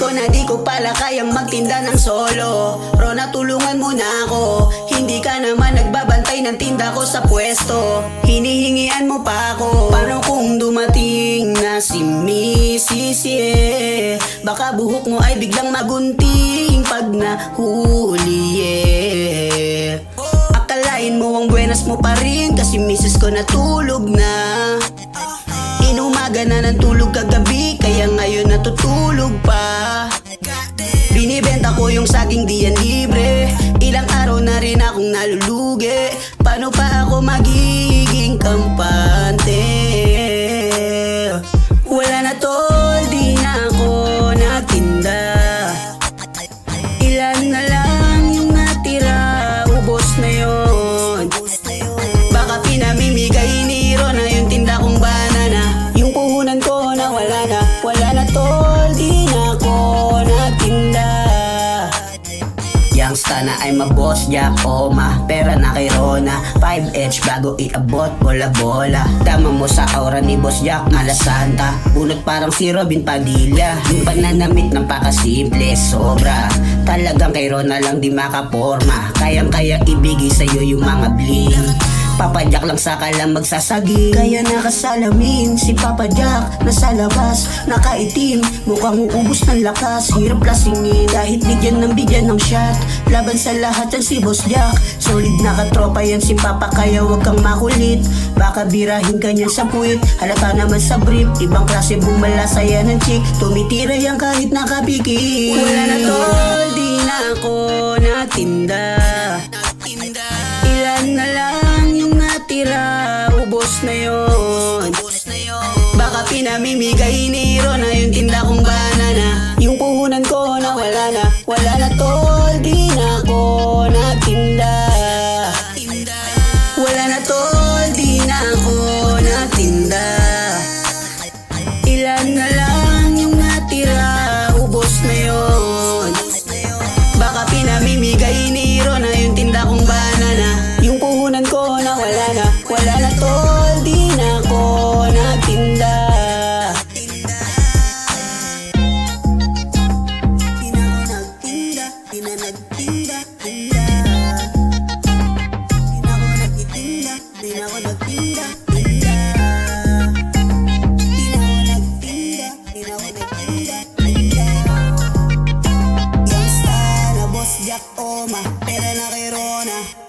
ko na di ko pala kayang magtinda ng solo. Rona, tulungan mo na ako. Hindi ka naman nagbabantay ng tinda ko sa pwesto. Hinihingian mo pa ako. Paano kung dumating na si Mrs. Yeah? Baka buhok mo ay biglang magunting pag nahuli, yeah. Akalain mo ang buenas mo pa rin kasi misis ko natulog na. Inumaga na ng tulog kagabi kaya ngayon natutulog pa. Binibenta ko yung saging di yan libre. Ilang araw na rin akong nalulugi. Paano pa ako magiging kampante? Wala na tol, di na ako nagtinda. Ilan na lang yung natira, ubos na yon. Baka pinamimigay ni Rona yung tinda kong banana. Yung puhunan ko na wala na tol, di na ako nagtinda. Youngsta na ay ma-boss Jack, ma pera na kay Rona. 5H bago iabot, bola-bola. Tama mo sa aura ni Boss Jack, malasanta. Bunot parang si Robin Padilla. Yung pananamit ng pakasimple, sobra. Talagang kay Rona lang di makaporma. Kayang-kaya ibigay sa'yo yung mga bling. Papa Jack lang saka lang magsasagi. Kaya nakasalamin si Papa Jack. Nasa labas, nakaitim, mukhang uubos ng lakas. Hirap lasingin kahit bigyan ng shot. Laban sa lahat yan si Boss Jack. Solid na katropa yan si Papa kaya wag kang makulit. Baka birahin ka niyan sa puwit. Halata naman sa brief, ibang klase bumalasa yan ng chick. Tumitira yan kahit nakapikit. Wala na tol, di na ako natinda. Ilan na lang yung natira, ubos na yon. Baka pinamimigay ni Rona yung tinda kong banana. Yung puhunan ko na wala na tol, di na ako nagtinda. Wala na tol, di na ako nagtinda. Ilan na lang yung natira, ubos na yon. Baka pinamimigay ni Rona yung tinda kong banana. Yung puhunan ko na wala na tol, di na ako nagtinda. Di na ako nagtinda, di na nagtinda, tinda. Di na ako nagtitinda, di na ako nagtinda, tinda. Di na ako nagtinda, di na ako nagtinda, tinda. Youngsta na Boss Jack, ma pera na kay Rona.